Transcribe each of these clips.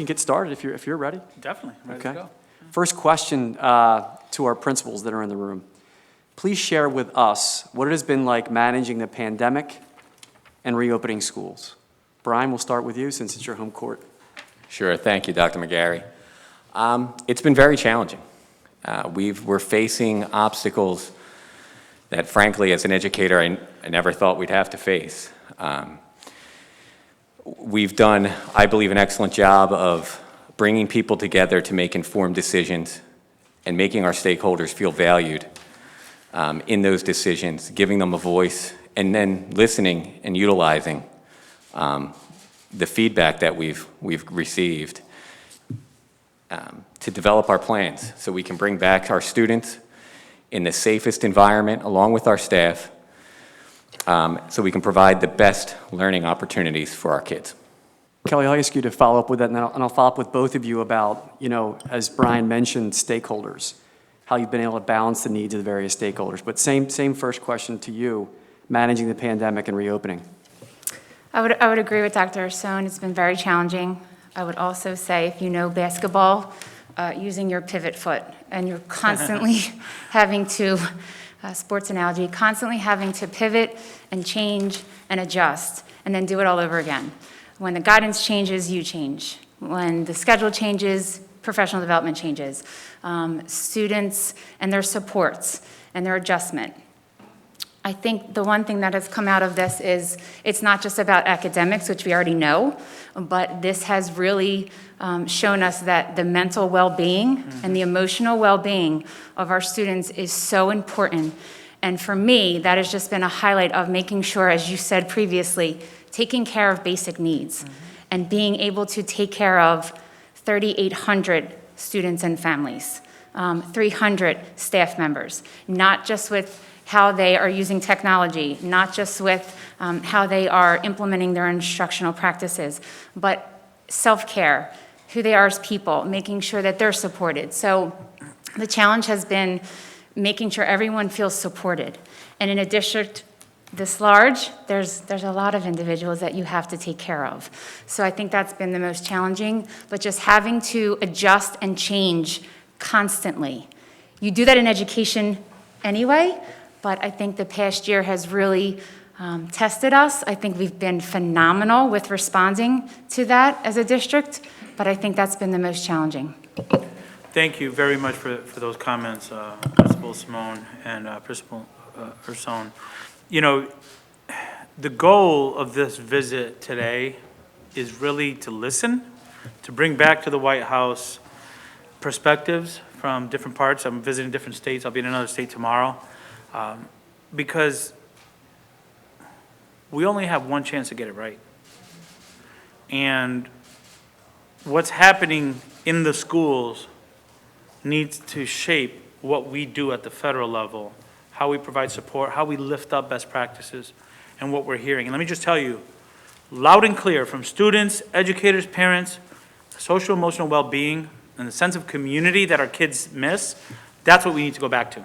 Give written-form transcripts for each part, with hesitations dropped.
can get started if you're ready. Definitely, ready to go. First question to our principals that are in the room. Please share with us what it has been like managing the pandemic and reopening schools. Brian, we'll start with you since it's your home court. Sure, thank you, Dr. McGarry. It's been very challenging. We're facing obstacles that, frankly, as an educator, I never thought we'd have to face. We've done, I believe, an excellent job of bringing people together to make informed decisions and making our stakeholders feel valued in those decisions, giving them a voice, and then listening and utilizing the feedback that we've received to develop our plans so we can bring back our students in the safest environment along with our staff so we can provide the best learning opportunities for our kids. Kelley, I'll ask you to follow up with that, and I'll follow up with both of you about, as Brian mentioned, stakeholders, how you've been able to balance the needs of the various stakeholders. But same first question to you, managing the pandemic and reopening. I would agree with Dr. Ursone. It's been very challenging. I would also say, if you know basketball, using your pivot foot, and you're constantly having to, sports analogy, constantly having to pivot and change and adjust, and then do it all over again. When the guidance changes, you change. When the schedule changes, professional development changes. Students and their supports and their adjustment. I think the one thing that has come out of this is it's not just about academics, which we already know, but this has really shown us that the mental well-being and the emotional well-being of our students is so important. And for me, that has just been a highlight of making sure, as you said previously, taking care of basic needs and being able to take care of 3,800 students and families, 300 staff members, not just with how they are using technology, not just with how they are implementing their instructional practices, but self-care, who they are as people, making sure that they're supported. So the challenge has been making sure everyone feels supported. And in a district this large, there's a lot of individuals that you have to take care of. So I think that's been the most challenging, but just having to adjust and change constantly. You do that in education anyway, but I think the past year has really tested us. I think we've been phenomenal with responding to that as a district, but I think that's been the most challenging. Thank you very much for those comments, Principal Simone and Principal Ursone. The goal of this visit today is really to listen, to bring back to the White House perspectives from different parts. I'm visiting different states. I'll be in another state tomorrow. Because we only have one chance to get it right. And what's happening in the schools needs to shape what we do at the federal level, how we provide support, how we lift up best practices, and what we're hearing. And let me just tell you, loud and clear from students, educators, parents, social emotional well-being, and the sense of community that our kids miss, that's what we need to go back to.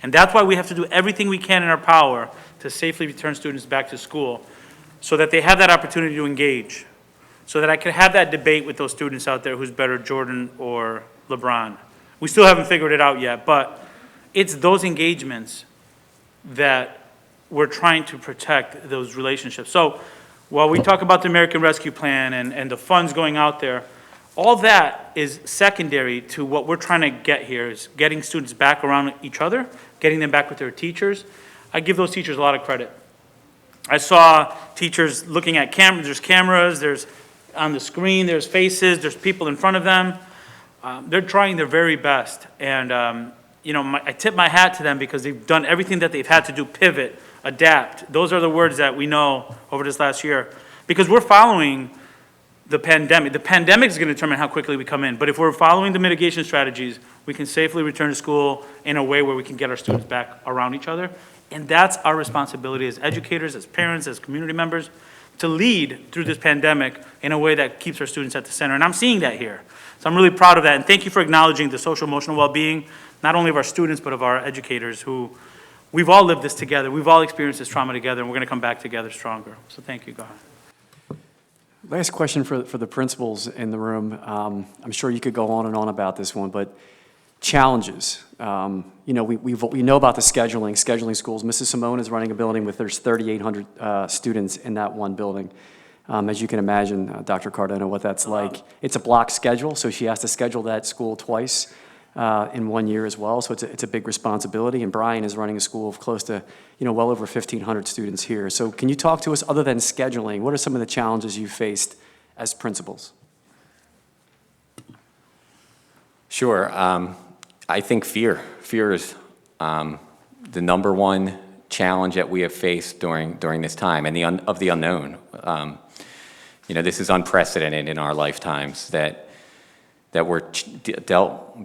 And that's why we have to do everything we can in our power to safely return students back to school so that they have that opportunity to engage, so that I can have that debate with those students out there who's better, Jordan or LeBron. We still haven't figured it out yet, but it's those engagements that we're trying to protect those relationships. So while we talk about the American Rescue Plan and the funds going out there, all that is secondary to what we're trying to get here is getting students back around each other, getting them back with their teachers. I give those teachers a lot of credit. I saw teachers looking at cameras. There's cameras, there's on the screen, there's faces, there's people in front of them. They're trying their very best. And I tip my hat to them because they've done everything that they've had to do, pivot, adapt. Those are the words that we know over this last year. Because we're following the pandemic. The pandemic is going to determine how quickly we come in. But if we're following the mitigation strategies, we can safely return to school in a way where we can get our students back around each other. And that's our responsibility as educators, as parents, as community members, to lead through this pandemic in a way that keeps our students at the center. And I'm seeing that here. So I'm really proud of that. And thank you for acknowledging the social emotional well-being, not only of our students, but of our educators who, we've all lived this together. We've all experienced this trauma together, and we're going to come back together stronger. So thank you, go ahead. Last question for the principals in the room. I'm sure you could go on and on about this one, but challenges. We know about the scheduling schools. Mrs. Simone is running a building with there's 3,800 students in that one building. As you can imagine, Dr. Cardona, what that's like. It's a block schedule, so she has to schedule that school twice in 1 year as well. So it's a big responsibility. And Brian is running a school of close to, well over 1,500 students here. So can you talk to us, other than scheduling, what are some of the challenges you faced as principals? Sure. I think fear. Fear is the number one challenge that we have faced during this time, and of the unknown. This is unprecedented in our lifetimes that we're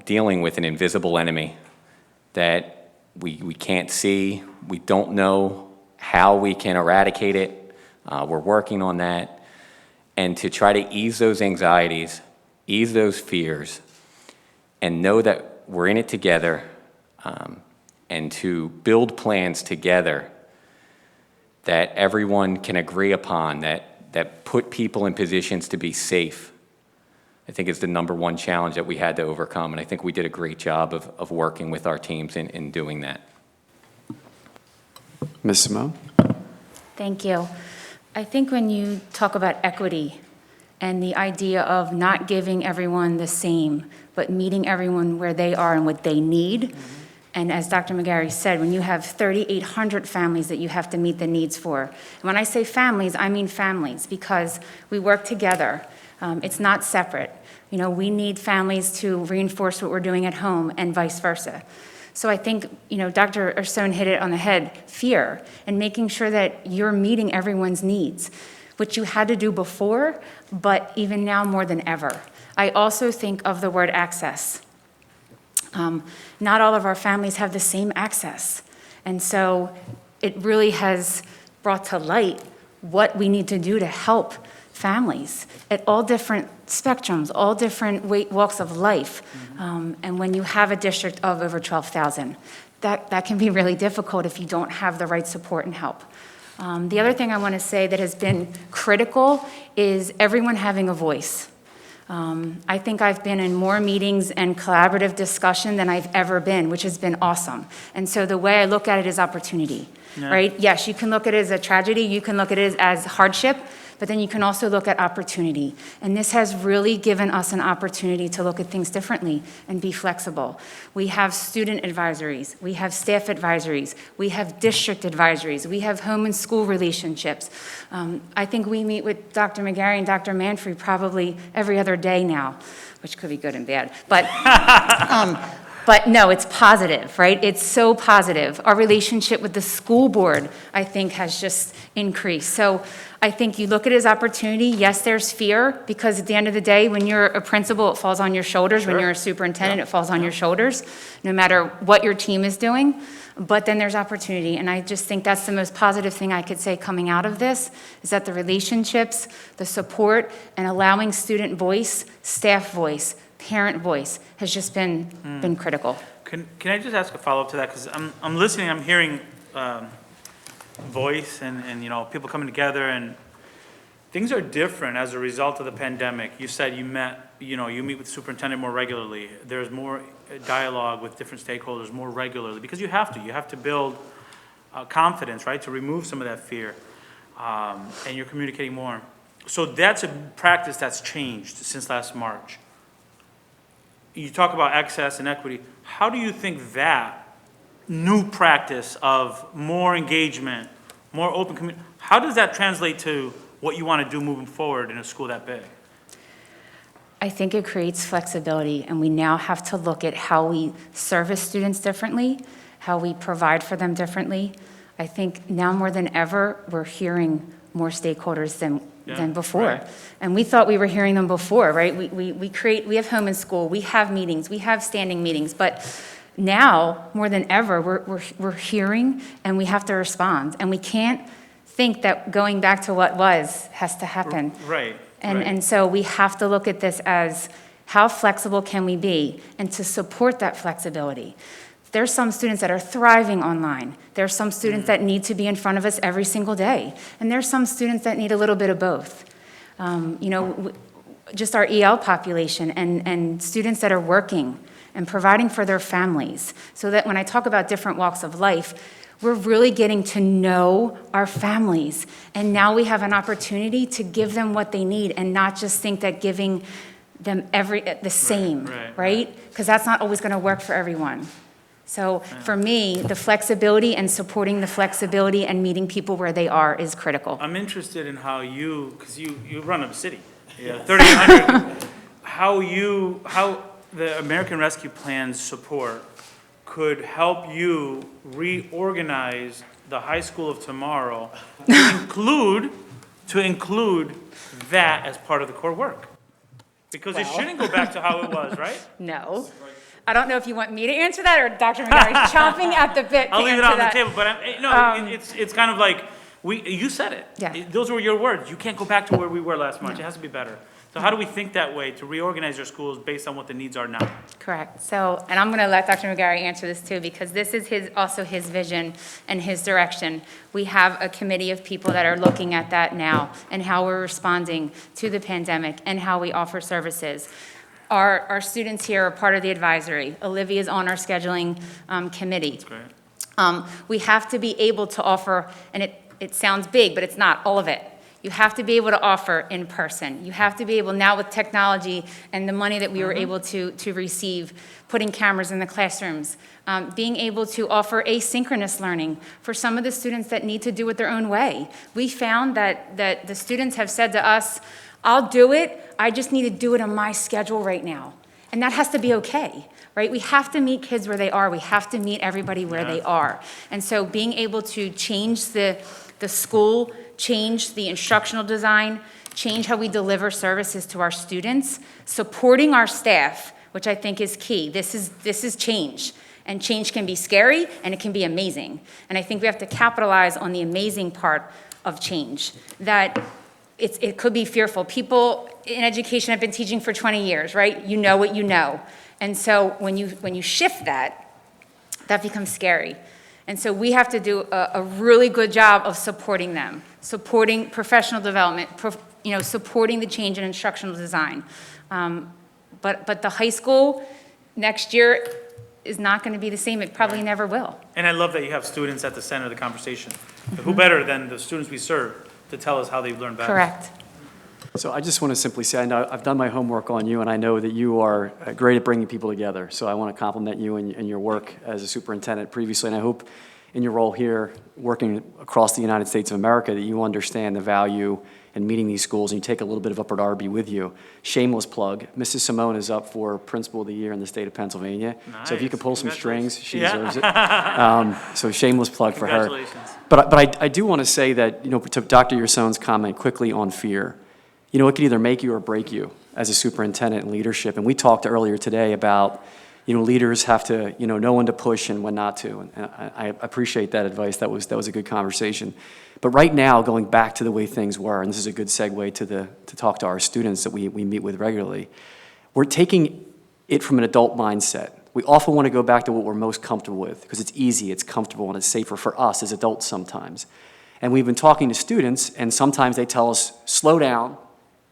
dealing with an invisible enemy that we can't see. We don't know how we can eradicate it. We're working on that. And to try to ease those anxieties, ease those fears, and know that we're in it together, and to build plans together that everyone can agree upon, that put people in positions to be safe, I think is the number one challenge that we had to overcome. And I think we did a great job of working with our teams in doing that. Ms. Simone? Thank you. I think when you talk about equity and the idea of not giving everyone the same, but meeting everyone where they are and what they need, and as Dr. McGarry said, when you have 3,800 families that you have to meet the needs for. And when I say families, I mean families, because we work together. It's not separate. We need families to reinforce what we're doing at home and vice versa. So I think, Dr. Ursone hit it on the head, fear, and making sure that you're meeting everyone's needs, which you had to do before, but even now more than ever. I also think of the word access. Not all of our families have the same access. And so it really has brought to light what we need to do to help families at all different spectrums, all different walks of life. And when you have a district of over 12,000, that can be really difficult if you don't have the right support and help. The other thing I want to say that has been critical is everyone having a voice. I think I've been in more meetings and collaborative discussion than I've ever been, which has been awesome. And so the way I look at it is opportunity, right? Yes, you can look at it as a tragedy, you can look at it as hardship, but then you can also look at opportunity. And this has really given us an opportunity to look at things differently and be flexible. We have student advisories, we have staff advisories, we have district advisories, we have home and school relationships. I think we meet with Dr. McGarry and Dr. Manfrey probably every other day now, which could be good and bad. But no, it's positive, right? It's so positive. Our relationship with the school board, I think, has just increased. So I think you look at it as opportunity. Yes, there's fear, because at the end of the day, when you're a principal, it falls on your shoulders. Sure. When you're a superintendent, it falls on your shoulders, no matter what your team is doing. But then there's opportunity, and I just think that's the most positive thing I could say coming out of this, is that the relationships, the support, and allowing student voice, staff voice, parent voice has just been critical. Can I just ask a follow-up to that? Because I'm listening, I'm hearing voice and people coming together, and things are different as a result of the pandemic. You said you meet with the superintendent more regularly. There's more dialogue with different stakeholders more regularly, because you have to build confidence, right, to remove some of that fear, and you're communicating more. So that's a practice that's changed since last March. You talk about access and equity. How do you think that new practice of more engagement, more open community, how does that translate to what you want to do moving forward in a school that big? I think it creates flexibility, and we now have to look at how we service students differently, how we provide for them differently. I think now more than ever, we're hearing more stakeholders than before. Right. And we thought we were hearing them before, right? We have home and school, we have meetings, we have standing meetings, but now more than ever, we're hearing, and we have to respond. And we can't think that going back to what was has to happen. Right. And so we have to look at this as how flexible can we be, and to support that flexibility. There's some students that are thriving online. There's some students that need to be in front of us every single day. And there's some students that need a little bit of both. Just our EL population and students that are working and providing for their families. So that when I talk about different walks of life, we're really getting to know our families. And now we have an opportunity to give them what they need and not just think that giving them the same, right? Because that's not always going to work for everyone. So for me, the flexibility and supporting the flexibility and meeting people where they are is critical. I'm interested in how because you run a city, 3,800, how the American Rescue Plan's support could help you reorganize the high school of tomorrow to include that as part of the core work. Because it shouldn't go back to how it was, right? No. I don't know if you want me to answer that or Dr. McGarry's chomping at the bit to I'll leave it answer on that. the table, but it's kind of like, you said it. Yeah. Those were your words. You can't go back to where we were last March. It has to be better. So how do we think that way to reorganize our schools based on what the needs are now? Correct. So, and I'm going to let Dr. McGarry answer this too, because this is also his vision and his direction. We have a committee of people that are looking at that now and how we're responding to the pandemic and how we offer services. Our students here are part of the advisory. Olivia is on our scheduling committee. That's great. We have to be able to offer, and it sounds big, but it's not, all of it. You have to be able to offer in person. You have to be able, now with technology and the money that we were able to receive, putting cameras in the classrooms, being able to offer asynchronous learning for some of the students that need to do it their own way. We found that the students have said to us, I'll do it, I just need to do it on my schedule right now. And that has to be okay, right? We have to meet kids where they are. We have to meet everybody where they are. And so being able to change the school, change the instructional design, change how we deliver services to our students, supporting our staff, which I think is key. This is change. And change can be scary and it can be amazing. And I think we have to capitalize on the amazing part of change. That it could be fearful. People in education have been teaching for 20 years, right? You know what you know. And so when you shift that becomes scary. And so we have to do a really good job of supporting them, supporting professional development, supporting the change in instructional design. But the high school next year is not going to be the same. It probably never will. And I love that you have students at the center of the conversation. Who better than the students we serve to tell us how they've learned better? Correct. So I just want to simply say, I know I've done my homework on you, and I know that you are great at bringing people together. So I want to compliment you and your work as a superintendent previously, and I hope in your role here, working across the United States of America, that you understand the value in meeting these schools, and you take a little bit of Upper Darby with you. Shameless plug, Mrs. Simone is up for Principal of the Year in the state of Pennsylvania. Nice. So if you could pull some strings, she Yeah. deserves it. So shameless plug for her. Congratulations. But I do want to say that, to Dr. Ursone's comment quickly on fear, it can either make you or break you as a superintendent in leadership. And we talked earlier today about, leaders have to, know when to push and when not to. And I appreciate that advice. That was a good conversation. But right now, going back to the way things were, and this is a good segue to talk to our students that we meet with regularly, we're taking it from an adult mindset. We often want to go back to what we're most comfortable with because it's easy, it's comfortable, and it's safer for us as adults sometimes. And we've been talking to students, and sometimes they tell us, slow down,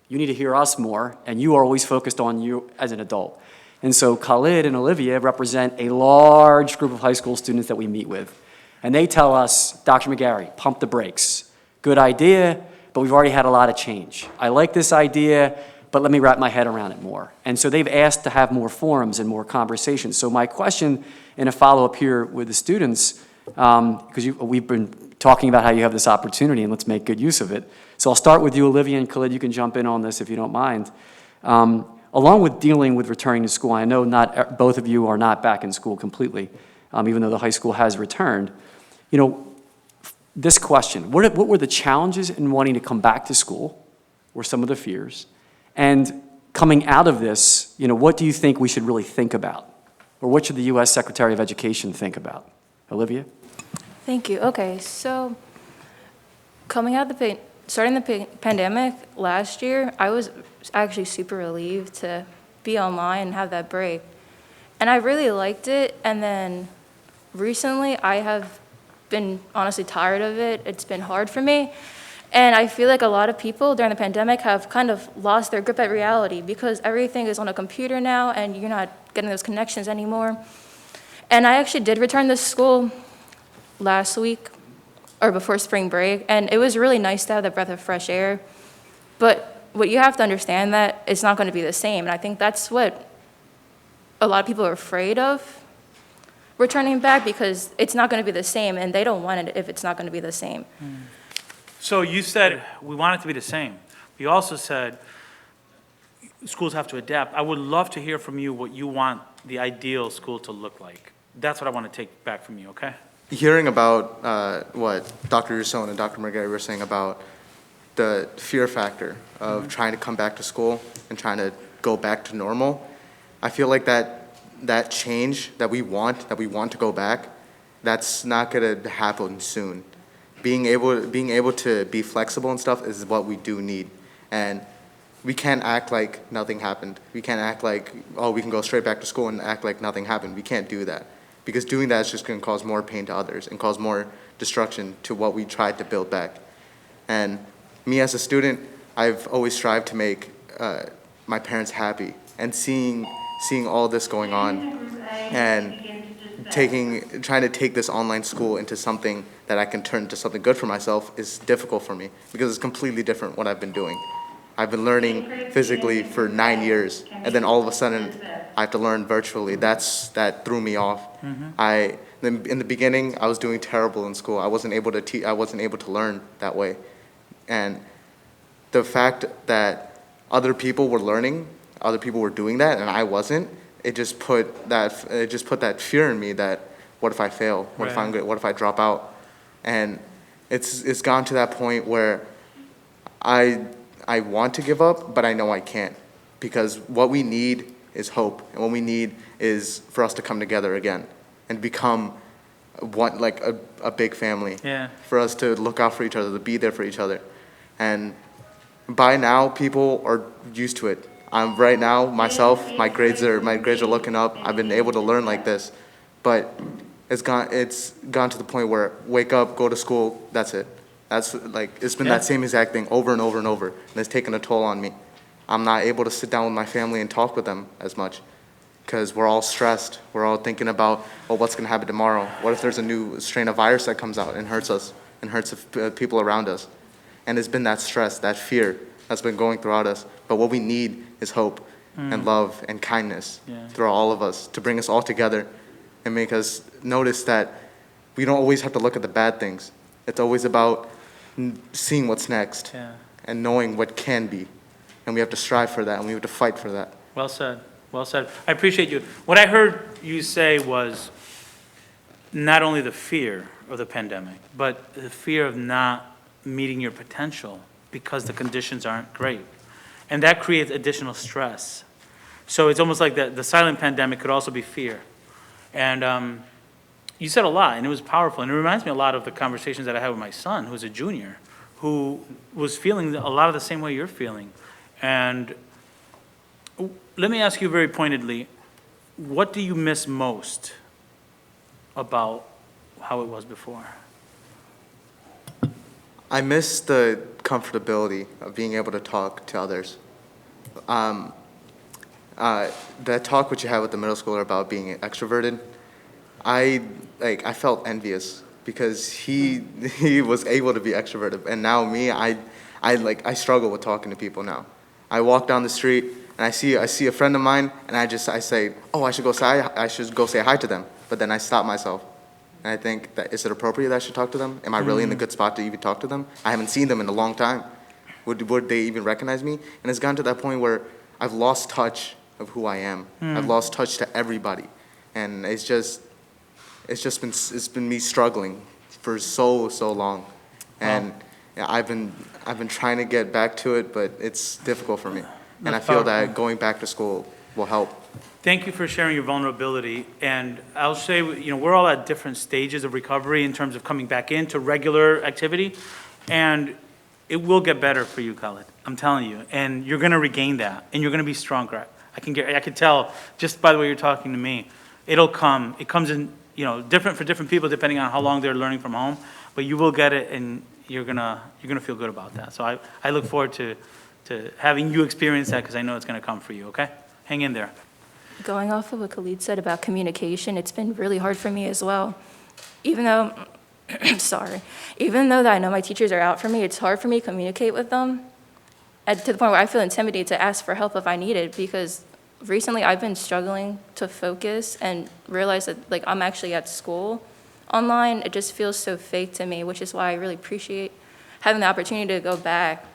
you need to hear us more, and you are always focused on you as an adult. And so Khalid and Olivia represent a large group of high school students that we meet with. And they tell us, Dr. McGarry, pump the brakes. Good idea, but we've already had a lot of change. I like this idea, but let me wrap my head around it more. And so they've asked to have more forums and more conversations. So my question in a follow-up here with the students, because we've been talking about how you have this opportunity, and let's make good use of it. So I'll start with you, Olivia, and Khalid, you can jump in on this if you don't mind. Along with dealing with returning to school, I know not both of you are not back in school completely, even though the high school has returned. This question, what were the challenges in wanting to come back to school, or some of the fears? And coming out of this, what do you think we should really think about? Or what should the U.S. Secretary of Education think about? Olivia? Thank you. Okay, so coming out starting the pandemic last year, I was actually super relieved to be online and have that break. And I really liked it. And then recently I have been honestly tired of it. It's been hard for me. And I feel like a lot of people during the pandemic have kind of lost their grip at reality because everything is on a computer now and you're not getting those connections anymore. And I actually did return to school last week or before spring break, and it was really nice to have that breath of fresh air. But what you have to understand that it's not going to be the same. And I think that's what a lot of people are afraid of returning back, because it's not going to be the same and they don't want it if it's not going to be the same. So you said we want it to be the same. You also said schools have to adapt. I would love to hear from you what you want the ideal school to look like. That's what I want to take back from you, okay? Hearing about what Dr. Ursone and Dr. McGarry were saying about the fear factor of trying to come back to school and trying to go back to normal, I feel like that change that we want to go back, that's not going to happen soon. Being able to be flexible and stuff is what we do need. And we can't act like nothing happened. We can't act like, oh, we can go straight back to school and act like nothing happened. We can't do that, because doing that is just going to cause more pain to others and cause more destruction to what we tried to build back. And me as a student, I've always strived to make my parents happy. And seeing all this going on and trying to take this online school into something that I can turn into something good for myself is difficult for me, because it's completely different what I've been doing. I've been learning physically for 9 years, and then all of a sudden I have to learn virtually. That threw me off. In the beginning, I was doing terrible in school. I wasn't able to learn that way. And the fact that other people were learning, other people were doing that, and I wasn't, it just put that fear in me that, what if I fail? What if I drop out? And it's gone to that point where I want to give up, but I know I can't, because what we need is hope, and what we need is for us to come together again and become one, like a big family. Yeah. For us to look out for each other, to be there for each other. And by now, people are used to it. Right now, myself, my grades are looking up. I've been able to learn like this, but it's gone to the point where wake up, go to school, that's it. That's like, it's been that same exact thing over and over and over, and it's taken a toll on me. I'm not able to sit down with my family and talk with them as much, because we're all stressed. We're all thinking about, well, what's gonna happen tomorrow? What if there's a new strain of virus that comes out and hurts us and hurts the people around us? And it's been that stress, that fear that's been going throughout us. But what we need is hope and love and kindness throughout all of us, to bring us all together and make us notice that we don't always have to look at the bad things. It's always about seeing what's next and knowing what can be. And we have to strive for that, and we have to fight for that. Well said. Well said. I appreciate you. What I heard you say was not only the fear of the pandemic, but the fear of not meeting your potential because the conditions aren't great. And that creates additional stress. So it's almost like the silent pandemic could also be fear. And you said a lot, and it was powerful. And it reminds me a lot of the conversations that I had with my son, who's a junior, who was feeling a lot of the same way you're feeling. And let me ask you very pointedly, what do you miss most about how it was before? I miss the comfortability of being able to talk to others. That talk which you had with the middle schooler about being extroverted, I felt envious, because he was able to be extroverted, and now me, I struggle with talking to people now. I walk down the street and I see a friend of mine, and I say, oh, I should go say hi to them, but then I stop myself. And I think, that is it appropriate that I should talk to them? Am I really in the good spot to even talk to them? I haven't seen them in a long time. Would they even recognize me? And it's gotten to that point where I've lost touch of who I am. I've lost touch to everybody. And it's been me struggling for so long. And I've been trying to get back to it, but it's difficult for me. And I feel that going back to school will help. Thank you for sharing your vulnerability. And I'll say, we're all at different stages of recovery in terms of coming back into regular activity. And it will get better for you, Kelley. I'm telling you. And you're going to regain that. And you're going to be stronger. I can tell just by the way you're talking to me. It'll come. It comes in, different for different people depending on how long they're learning from home. But you will get it, and you're gonna feel good about that. So I look forward to having you experience that, because I know it's gonna come for you, okay? Hang in there. Going off of what Khalid said about communication, it's been really hard for me as well. Even though, even though that I know my teachers are out for me, it's hard for me to communicate with them, and to the point where I feel intimidated to ask for help if I need it, because recently I've been struggling to focus and realize that, like, I'm actually at school online. It just feels so fake to me, which is why I really appreciate having the opportunity to go back.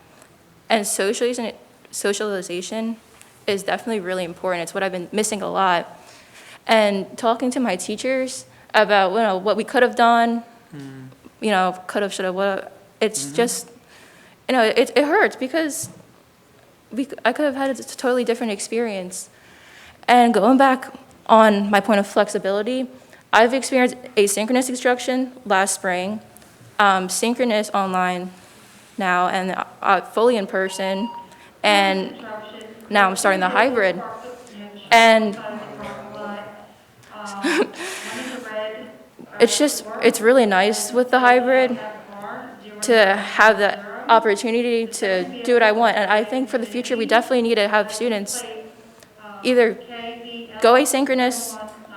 And socialization is definitely really important. It's what I've been missing a lot. And talking to my teachers about, you know, what we could have done, you know, could have, should have, would have, it's just, you know, it hurts, because I could have had a totally different experience. And going back on my point of flexibility, I've experienced asynchronous instruction last spring, synchronous online now, and fully in person, and now I'm starting the hybrid. And it's really nice with the hybrid to have the opportunity to do what I want. And I think for the future, we definitely need to have students either go asynchronous,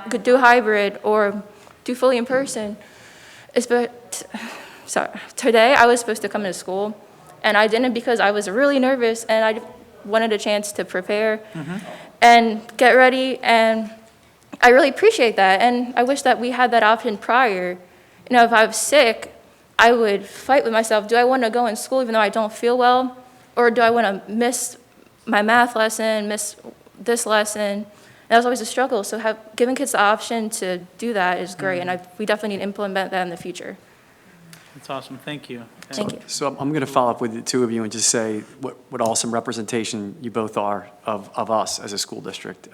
could do hybrid, or do fully in person. Today I was supposed to come to school, and I didn't because I was really nervous, and I wanted a chance to prepare and get ready, and I really appreciate that, and I wish that we had that option prior. You know, if I was sick, I would fight with myself. Do I want to go in school even though I don't feel well? Or do I want to miss my math lesson, miss this lesson? That was always a struggle. So giving kids the option to do that is great, and we definitely need to implement that in the future. That's awesome. Thank you. Thank you. So I'm going to follow up with the two of you and just say what awesome representation you both are of us as a school district.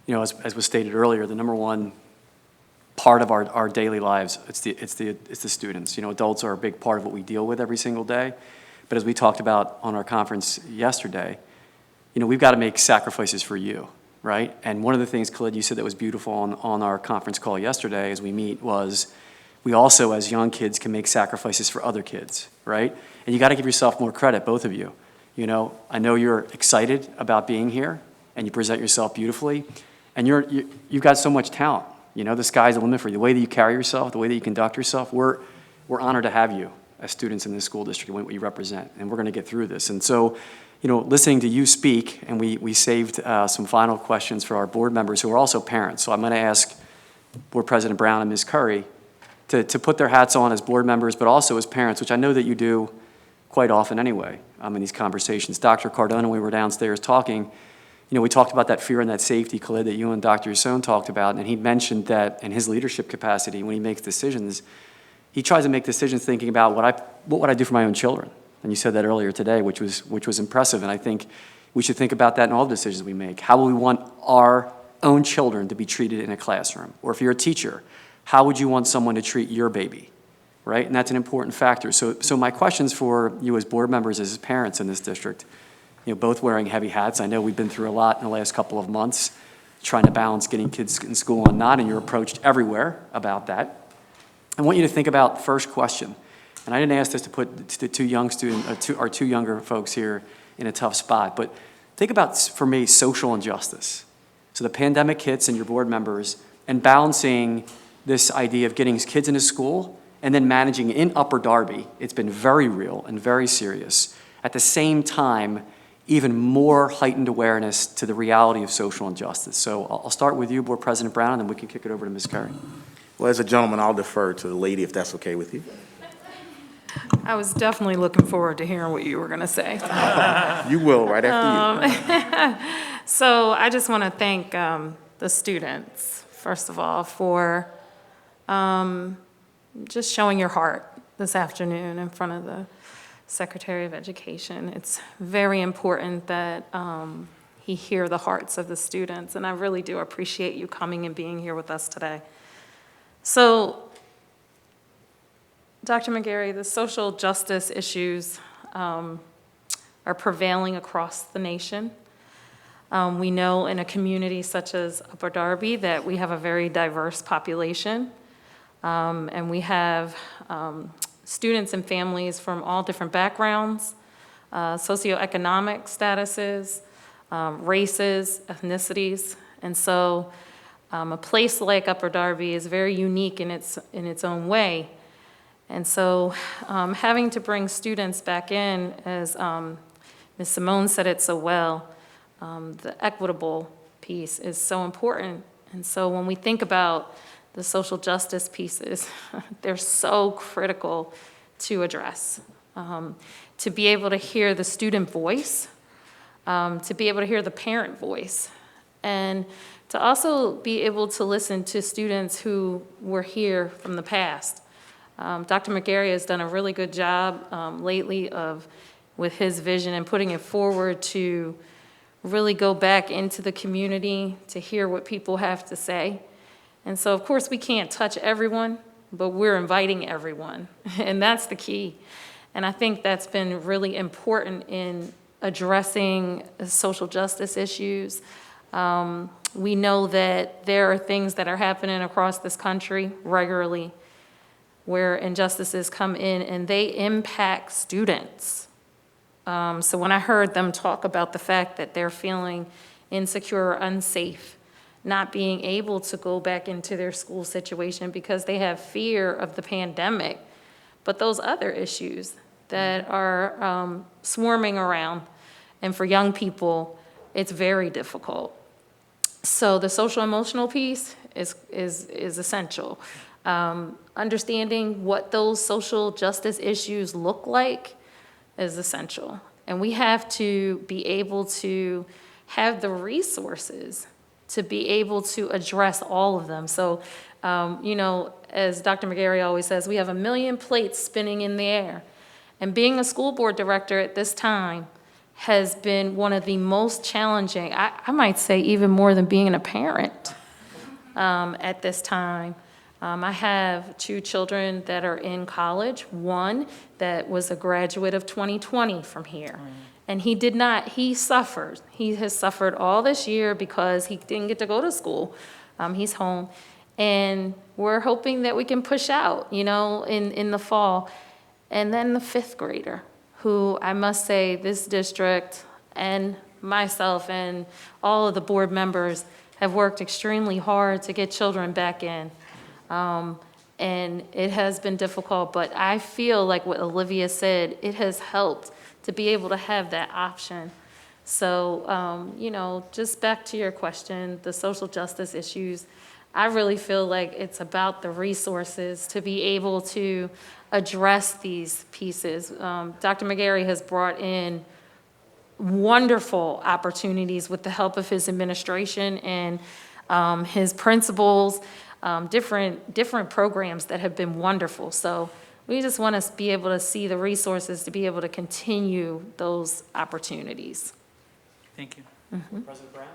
You know, as was stated earlier, the number one part of our daily lives, it's the students. You know, adults are a big part of what we deal with every single day. But as we talked about on our conference yesterday, you know, we've got to make sacrifices for you, right? And one of the things, Khalid, you said that was beautiful on our conference call yesterday as we meet was we also, as young kids, can make sacrifices for other kids, right? And you got to give yourself more credit, both of you. You know, I know you're excited about being here, and you present yourself beautifully, and you've got so much talent. You know, the sky's the limit for you. The way that you carry yourself, the way that you conduct yourself, we're honored to have you as students in this school district and what you represent, and we're going to get through this. And so, you know, listening to you speak, and we saved some final questions for our board members who are also parents. So I'm going to ask Board President Brown and Ms. Curry to put their hats on as board members, but also as parents, which I know that you do quite often anyway in these conversations. Dr. Cardona, when we were downstairs talking, you know, we talked about that fear and that safety, Khalid, that you and Dr. Ursone talked about, and he mentioned that in his leadership capacity, when he makes decisions, he tries to make decisions thinking about what would I do for my own children. And you said that earlier today, which was impressive, and I think we should think about that in all the decisions we make. How will we want our own children to be treated in a classroom? Or if you're a teacher, how would you want someone to treat your baby, right? And that's an important factor. So my questions for you as board members, as parents in this district, you know, both wearing heavy hats. I know we've been through a lot in the last couple of months, trying to balance getting kids in school and not, and you're approached everywhere about that. I want you to think about the first question, and I didn't ask this to put the two younger folks here in a tough spot, but think about, for me, social injustice. So the pandemic hits and your board members, and balancing this idea of getting kids into school and then managing in Upper Darby. It's been very real and very serious. At the same time, even more heightened awareness to the reality of social injustice. So I'll start with you, Board President Brown, and then we can kick it over to Ms. Curry. Well, as a gentleman, I'll defer to the lady if that's okay with you. I was definitely looking forward to hearing what you were going to say. You will, right after you. So I just want to thank the students, first of all, for just showing your heart this afternoon in front of the Secretary of Education. It's very important that he hear the hearts of the students, and I really do appreciate you coming and being here with us today. So, Dr. McGarry, the social justice issues are prevailing across the nation. We know in a community such as Upper Darby that we have a very diverse population, and we have students and families from all different backgrounds, socioeconomic statuses, races, ethnicities. And so a place like Upper Darby is very unique in its own way. And so having to bring students back in, as Ms. Simone said it so well, the equitable piece is so important. And so when we think about the social justice pieces, they're so critical to address. To be able to hear the student voice, to be able to hear the parent voice, and to also be able to listen to students who were here from the past. Dr. McGarry has done a really good job lately with his vision and putting it forward to really go back into the community to hear what people have to say. And so, of course, we can't touch everyone, but we're inviting everyone, and that's the key. And I think that's been really important in addressing social justice issues. We know that there are things that are happening across this country regularly where injustices come in and they impact students. So when I heard them talk about the fact that they're feeling insecure or unsafe, not being able to go back into their school situation because they have fear of the pandemic, but those other issues that are swarming around, and for young people, it's very difficult. So the social emotional piece is essential. Understanding what those social justice issues look like is essential. And we have to be able to have the resources to be able to address all of them. So, as Dr. McGarry always says, we have a million plates spinning in the air. And being a school board director at this time has been one of the most challenging, I might say even more than being a parent at this time. I have 2 children that are in college, one that was a graduate of 2020 from here. And he suffered. He has suffered all this year because he didn't get to go to school. He's home. And we're hoping that we can push out, in the fall. And then the 5th grader, who I must say this district and myself and all of the board members have worked extremely hard to get children back in. And it has been difficult, but I feel like what Olivia said, it has helped to be able to have that option. So, just back to your question, the social justice issues, I really feel like it's about the resources to be able to address these pieces. Dr. McGarry has brought in wonderful opportunities with the help of his administration and his principals, different programs that have been wonderful. So we just want to be able to see the resources to be able to continue those opportunities. Thank you. President Brown?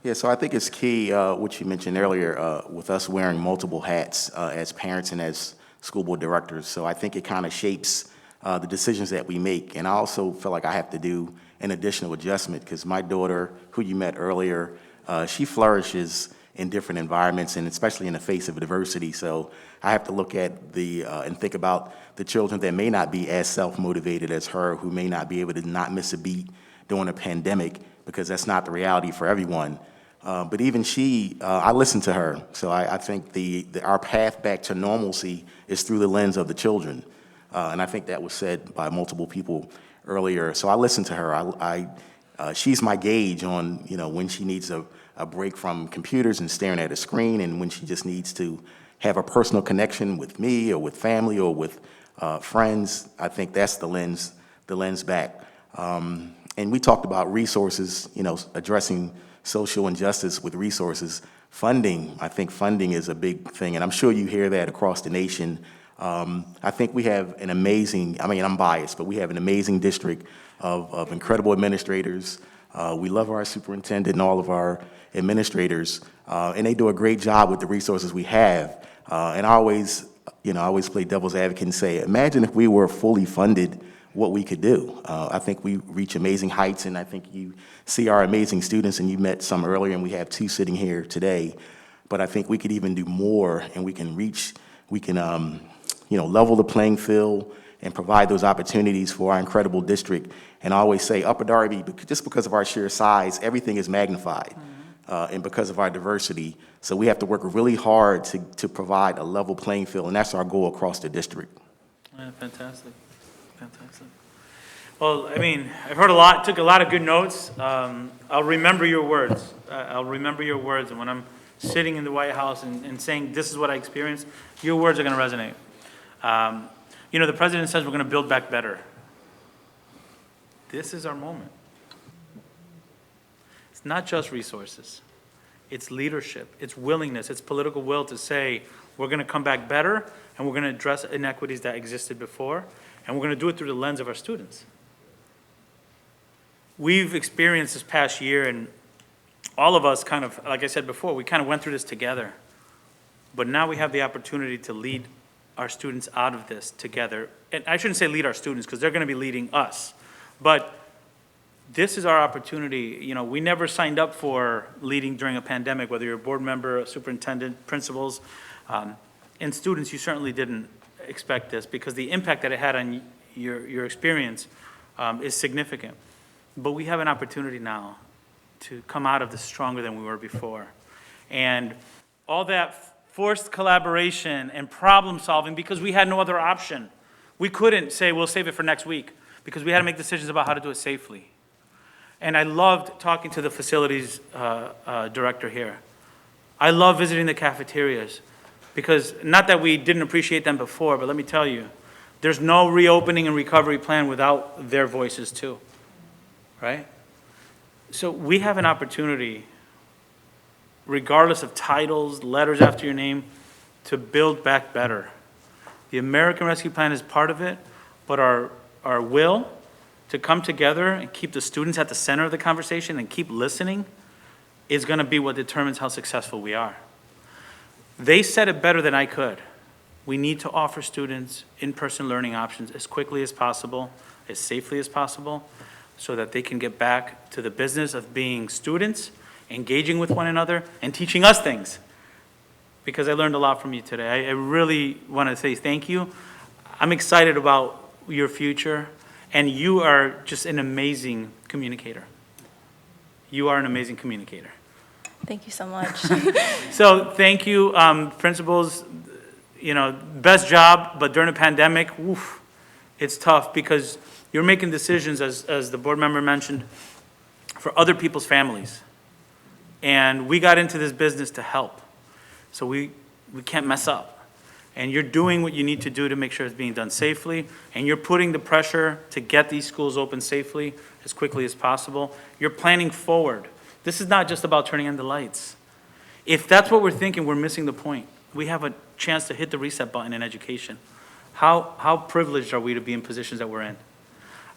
Yeah, so I think it's key, what you mentioned earlier, with us wearing multiple hats as parents and as school board directors. So I think it kind of shapes the decisions that we make. And I also feel like I have to do an additional adjustment because my daughter, who you met earlier, she flourishes in different environments and especially in the face of diversity. So I have to look at and think about the children that may not be as self-motivated as her, who may not be able to not miss a beat during a pandemic, because that's not the reality for everyone. But even she, I listen to her. So I think our path back to normalcy is through the lens of the children. And I think that was said by multiple people earlier. So I listen to her. She's my gauge on, when she needs a break from computers and staring at a screen, and when she just needs to have a personal connection with me or with family or with friends. I think that's the lens back. And we talked about resources, addressing social injustice with resources. Funding, I think funding is a big thing, and I'm sure you hear that across the nation. I think we have an amazing, I'm biased, but we have an amazing district of incredible administrators. We love our superintendent and all of our administrators, and they do a great job with the resources we have. And I always play devil's advocate and say, imagine if we were fully funded, what we could do. I think we reach amazing heights, and I think you see our amazing students, and you met some earlier, and we have 2 sitting here today. But I think we could even do more, and we can level the playing field and provide those opportunities for our incredible district. And I always say Upper Darby, just because of our sheer size, everything is magnified, and because of our diversity. So we have to work really hard to provide a level playing field, and that's our goal across the district. Yeah, fantastic, fantastic. Well, I mean, I've heard a lot, took a lot of good notes. I'll remember your words. I'll remember your words, and when I'm sitting in the White House and saying, this is what I experienced, your words are gonna resonate. The president says we're gonna build back better. This is our moment. It's not just resources. It's leadership, it's willingness, it's political will to say, we're gonna come back better, and we're gonna address inequities that existed before, and we're gonna do it through the lens of our students. We've experienced this past year, and all of us kind of, like I said before, we kind of went through this together. But now we have the opportunity to lead our students out of this together. And I shouldn't say lead our students, because they're gonna be leading us. But this is our opportunity. We never signed up for leading during a pandemic, whether you're a board member, a superintendent, principals, and students, you certainly didn't expect this, because the impact that it had on your experience is significant. But we have an opportunity now to come out of this stronger than we were before. And all that forced collaboration and problem solving, because we had no other option. We couldn't say, we'll save it for next week, because we had to make decisions about how to do it safely. And I loved talking to the facilities director here. I love visiting the cafeterias, because not that we didn't appreciate them before, but let me tell you, there's no reopening and recovery plan without their voices too, right? So we have an opportunity, regardless of titles, letters after your name, to build back better. The American Rescue Plan is part of it, but our will to come together and keep the students at the center of the conversation and keep listening is gonna be what determines how successful we are. They said it better than I could. We need to offer students in-person learning options as quickly as possible, as safely as possible, so that they can get back to the business of being students, engaging with one another, and teaching us things. Because I learned a lot from you today. I really want to say thank you. I'm excited about your future, and you are just an amazing communicator. You are an amazing communicator. Thank you so much. So thank you, principals. Best job, but during a pandemic, oof, it's tough, because you're making decisions, as the board member mentioned, for other people's families. And we got into this business to help. So we can't mess up. And you're doing what you need to do to make sure it's being done safely, and you're putting the pressure to get these schools open safely as quickly as possible. You're planning forward. This is not just about turning on the lights. If that's what we're thinking, we're missing the point. We have a chance to hit the reset button in education. How privileged are we to be in positions that we're in?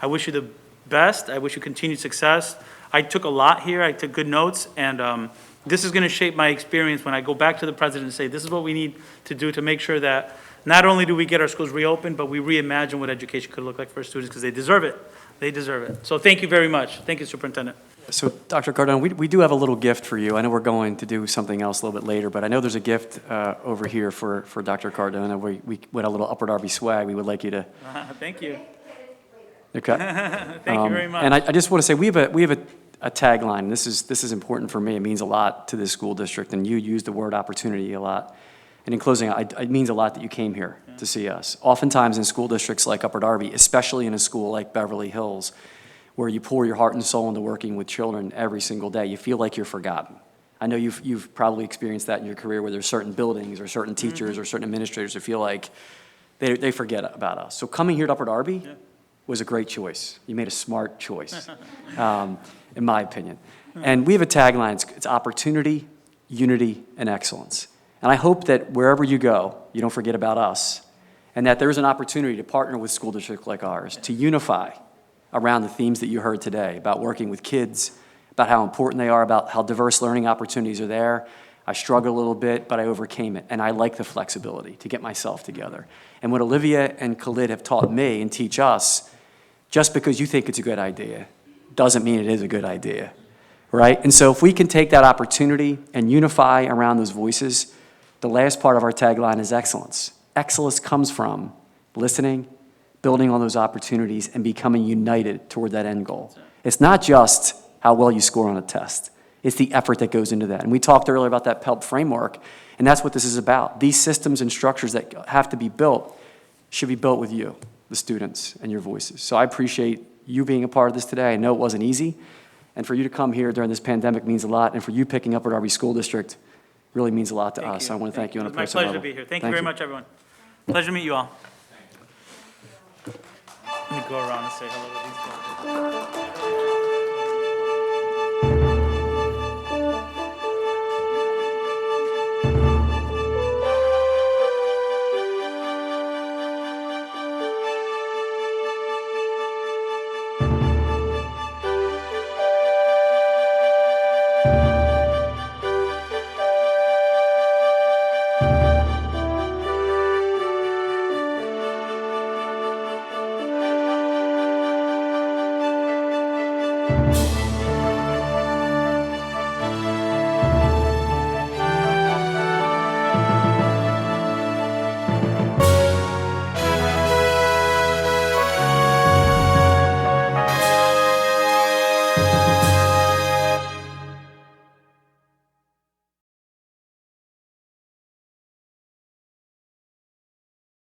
I wish you the best. I wish you continued success. I took a lot here. I took good notes, and this is going to shape my experience when I go back to the president and say, this is what we need to do to make sure that not only do we get our schools reopened, but we reimagine what education could look like for our students, because they deserve it. They deserve it. So thank you very much. Thank you, Superintendent. So, Dr. Cardona, we do have a little gift for you. I know we're going to do something else a little bit later, but I know there's a gift over here for Dr. Cardona. We went a little Upper Darby swag. We would like you to. Thank you. Okay. Thank you very much. And I just want to say we have a tagline. This is important for me. It means a lot to this school district, and you use the word opportunity a lot. And in closing, it means a lot that you came here to see us. Oftentimes in school districts like Upper Darby, especially in a school like Beverly Hills, where you pour your heart and soul into working with children every single day, you feel like you're forgotten. I know you've probably experienced that in your career, where there's certain buildings or certain teachers or certain administrators who feel like they forget about us. So coming here to Upper Darby was a great choice. You made a smart choice, in my opinion. And we have a tagline, it's opportunity, unity, and excellence. And I hope that wherever you go, you don't forget about us, and that there's an opportunity to partner with school districts like ours to unify around the themes that you heard today about working with kids, about how important they are, about how diverse learning opportunities are there. I struggled a little bit, but I overcame it, and I like the flexibility to get myself together. And what Olivia and Kelley have taught me and teach us, just because you think it's a good idea doesn't mean it is a good idea, right? And so if we can take that opportunity and unify around those voices, the last part of our tagline is excellence. excellence comes from listening, building on those opportunities, and becoming united toward that end goal. It's not just how well you score on a test. It's the effort that goes into that. And we talked earlier about that PELP framework, and that's what this is about. These systems and structures that have to be built should be built with you, the students, and your voices. So I appreciate you being a part of this today. I know it wasn't easy, and for you to come here during this pandemic means a lot, and for you picking up at Darby School District really means a lot to us. So I want to thank you on a personal It's my pleasure level. to be here. Thank you very much, everyone. Pleasure to meet you all. Let me go around and say hello to these guys.